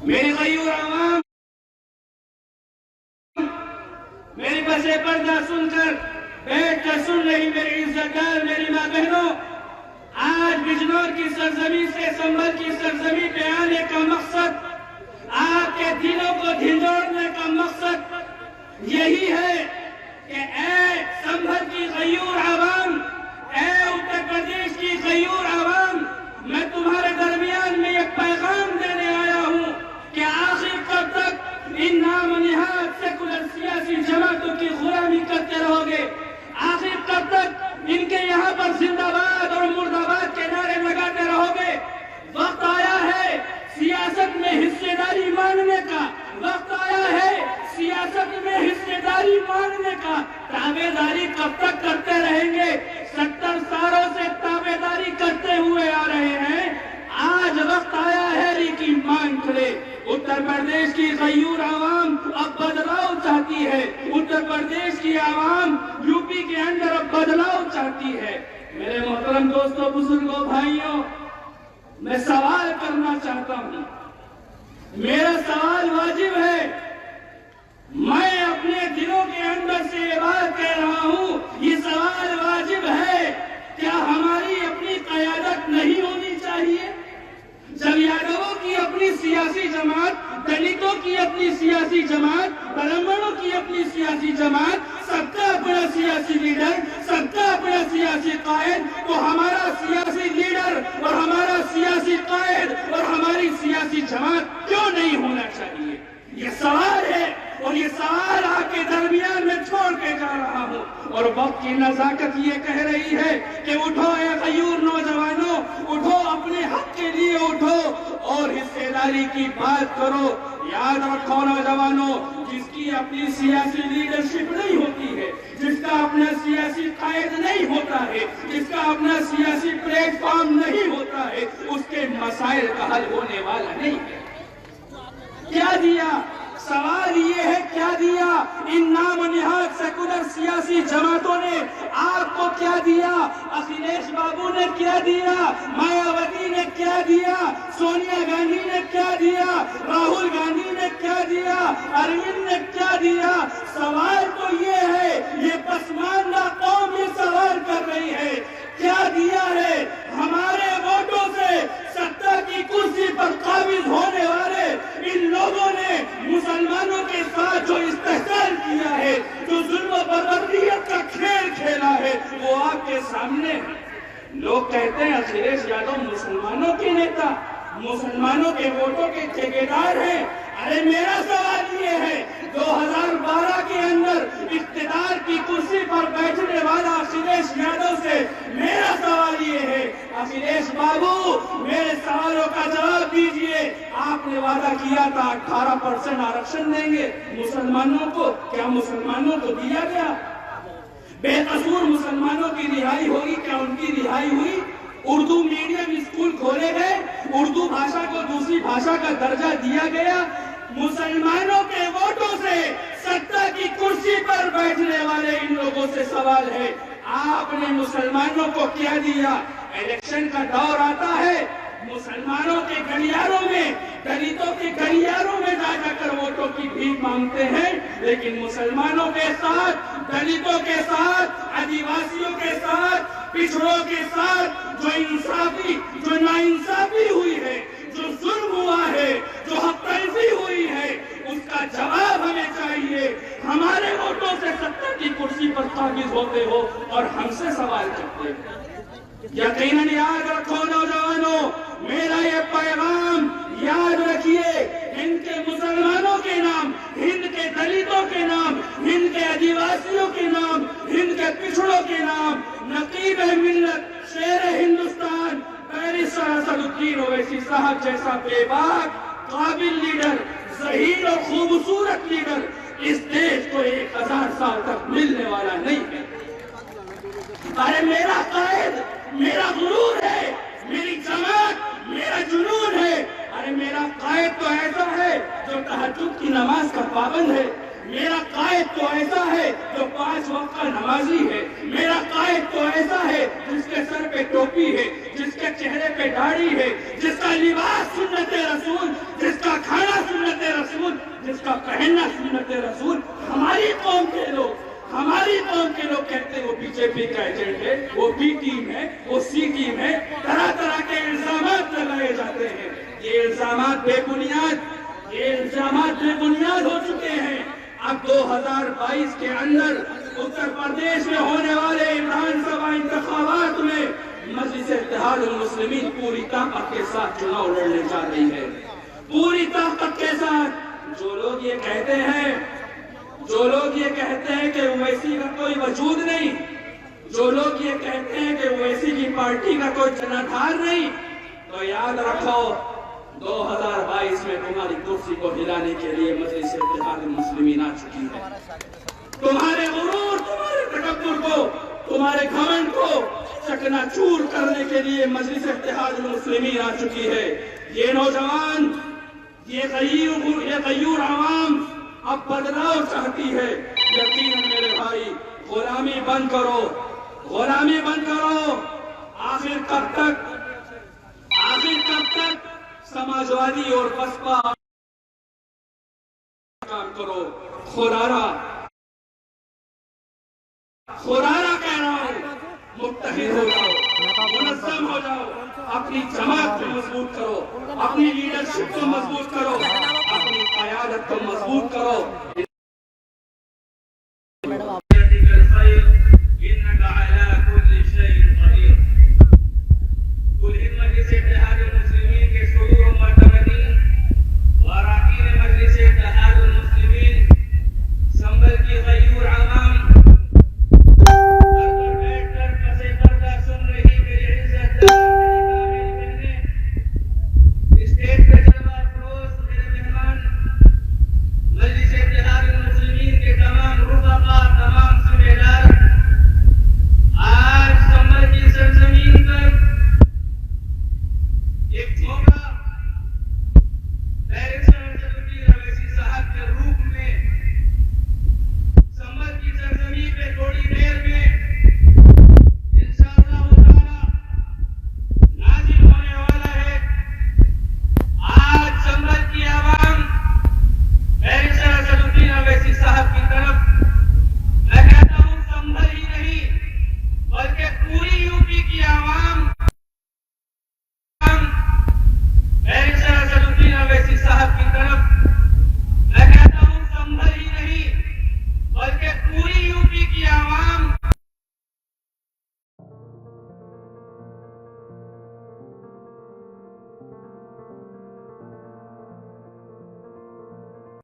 میری غیور عوام میری پس پردہ سن کر بیٹھ کر سن رہی میری عزتدار میری ماں بہنوں، آج بجنور کی سرزمین سے سنبھل کی سرزمین پہ آنے کا مقصد، آپ کے دلوں کو دھنجوڑنے کا مقصد یہی ہے کہ اے سنبھل کی غیور عوام، اے اتر پردیش کی غیور عوام، میں تمہارے درمیان میں ایک پیغام دینے آیا ہوں کہ آخر کب تک ان نام و نہاد سیکولر سیاسی جماعتوں کی غلامی کرتے رہو گے؟ آخر کب تک ان کے یہاں پر زندہ باد اور مرد آباد کے نعرے لگاتے رہو گے؟ وقت آیا ہے سیاست میں حصے داری مانگنے کا، وقت آیا ہے سیاست میں حصے داری مانگنے کا۔ تابع داری کب تک کرتے رہیں گے؟ 70 سالوں سے تابع داری کرتے ہوئے آ رہے ہیں، آج وقت آیا ہے کہ مانگ کھلے۔ اتر پردیش کی غیور عوام اب بدلاؤ چاہتی ہے، اتر پردیش کی عوام یو پی کے اندر اب بدلاؤ چاہتی ہے۔ میرے محترم دوستوں، بزرگوں، بھائیوں، میں سوال کرنا چاہتا ہوں، میرا سوال واجب ہے، میں اپنے دلوں کے اندر سے یہ بات کہہ رہا ہوں، یہ سوال واجب ہے، کیا ہماری اپنی قیادت نہیں ہونی چاہیے؟ جب یادووں کی اپنی سیاسی جماعت، دلتوں کی اپنی سیاسی جماعت، برہمنوں کی اپنی سیاسی جماعت، سب کا اپنا سیاسی لیڈر، سب کا اپنا سیاسی قائد، تو ہمارا سیاسی لیڈر اور ہمارا سیاسی قائد اور ہماری سیاسی جماعت کیوں نہیں ہونا چاہیے؟ یہ سوال ہے، اور یہ سوال آپ کے درمیان میں چھوڑ کے جا رہا ہوں، اور وقت کی نزاکت یہ کہہ رہی ہے کہ اٹھو اے غیور نوجوانوں، اٹھو، اپنے حق کے لیے اٹھو اور حصے داری کی بات کرو۔ یاد رکھو نوجوانوں، جس کی اپنی سیاسی لیڈرشپ نہیں ہوتی ہے، جس کا اپنا سیاسی قائد نہیں ہوتا ہے، جس کا اپنا سیاسی پلیٹ فارم نہیں ہوتا ہے، اس کے مسائل کا حل ہونے والا نہیں ہے۔ کیا دیا؟ سوال یہ ہے، کیا دیا ان نام و نہاد سیکولر سیاسی جماعتوں نے؟ آپ کو کیا دیا؟ اکھلیش بابو نے کیا دیا؟ مایاوتی نے کیا دیا؟ سونیا گاندھی نے کیا دیا؟ راہل گاندھی نے کیا دیا؟ اروند نے کیا دیا؟ سوال تو یہ ہے، یہ پسماندہ قوم یہ سوال کر رہی ہے، کیا دیا ہے؟ ہمارے ووٹوں سے سطح کی کرسی پر قابض ہونے والے ان لوگوں نے مسلمانوں کے ساتھ جو استحصال کیا ہے، جو ظلم و بربریت کا کھیل کھیلا ہے، وہ آپ کے سامنے ہے۔ لوگ کہتے ہیں اکھلیش یادو مسلمانوں کے نیتا، مسلمانوں کے ووٹوں کے ٹھیکیدار ہیں۔ ارے میرا سوال یہ ہے، 2012 کے اندر اقتدار کی کرسی پر بیٹھنے والا اکھلیش یادو سے میرا سوال یہ ہے، اکھلیش بابو میرے سوالوں کا جواب دیجئے۔ آپ نے وعدہ کیا تھا 18% آرکشن دیں گے مسلمانوں کو، کیا مسلمانوں کو دیا گیا؟ بے قصور مسلمانوں کی رہائی ہوگی، کیا ان کی رہائی ہوئی؟ اردو میڈیم اسکول کھولے گئے، اردو بھاشا کو دوسری بھاشا کا درجہ دیا گیا۔ مسلمانوں کے ووٹوں سے سطح کی کرسی پر بیٹھنے والے ان لوگوں سے سوال ہے، آپ نے مسلمانوں کو کیا دیا؟ الیکشن کا دور آتا ہے، مسلمانوں کے گلیاروں میں، دلتوں کے گلیاروں میں جا کر ووٹوں کی بھیک مانگتے ہیں، لیکن مسلمانوں کے ساتھ، دلتوں کے ساتھ، آدیواسیوں کے ساتھ، پچھڑوں کے ساتھ جو ناانصافی ہوئی ہے، جو ظلم ہوا ہے، جو حق تلفی ہوئی ہے، اس کا جواب ہمیں چاہیے۔ ہمارے ووٹوں سے سطح کی کرسی پر قابض ہوتے ہو اور ہم سے سوال کرتے ہو۔ یقیناً یاد رکھو نوجوانوں، میرا یہ پیغام یاد رکھیے، ہند کے مسلمانوں کے نام، ہند کے دلتوں کے نام، ہند کے آدیواسیوں کے نام، ہند کے پچھڑوں کے نام، نقیب ملت، شیر ہندوستان بیرسٹر اسد الدین اویسی صاحب جیسا بے باک، قابل لیڈر، ذہین اور خوبصورت لیڈر اس دیش کو 1000 سال تک ملنے والا نہیں ہے۔ ارے میرا قائد میرا غرور ہے، میری جماعت میرا جنون ہے۔ ارے میرا قائد تو ایسا ہے جو تہجد کی نماز کا پابند ہے، میرا قائد تو ایسا ہے جو 5 وقت کا نمازی ہے، میرا قائد تو ایسا ہے جس کے سر پہ ٹوپی ہے، جس کے چہرے پہ داڑھی ہے، جس کا لباس سنت رسول، جس کا کھانا وَإِنَّ سُنَّتِ رسول ہماری قوم کے لوگ کہتے ہیں وہ بی جے پی کا ایجنٹ ہے، وہ بی ٹیم ہے، وہ سی ٹیم ہے، طرح طرح کے الزامات لگائے جاتے ہیں۔ یہ الزامات بے بنیاد ہو چکے ہیں۔ اب 2022 کے اندر اتر پردیش میں ہونے والے وِدھان سبھا انتخابات میں مجلس اتحاد المسلمین پوری طاقت کے ساتھ چناؤ لڑنے جا رہی ہے، پوری طاقت کے ساتھ۔ جو لوگ یہ کہتے ہیں کہ اویسی کا کوئی وجود نہیں، جو لوگ یہ کہتے ہیں کہ اویسی کی پارٹی کا کوئی جنادھار نہیں، تو یاد رکھو 2022 میں تمہاری کرسی کو ہلانے کے لیے مجلس اتحاد المسلمین آ چکی ہے۔ تمہارے غرور، تمہارے تکبر کو، تمہارے گھمنڈ کو چکنا چور کرنے کے لیے مجلس اتحاد المسلمین آ چکی ہے۔ یہ نوجوان، یہ غیور عوام اب بدلاؤ چاہتی ہے۔ یقیناً میرے بھائی، غلامی بند کرو۔ آخر کب تک سماجوادی اور بسپا کام کرو؟ خورارا کہہ رہا ہوں، متحد ہو جاؤ، منظم ہو جاؤ، اپنی جماعت کو مضبوط کرو، اپنی لیڈرشپ کو مضبوط کرو، اپنی قیادت کو مضبوط کرو۔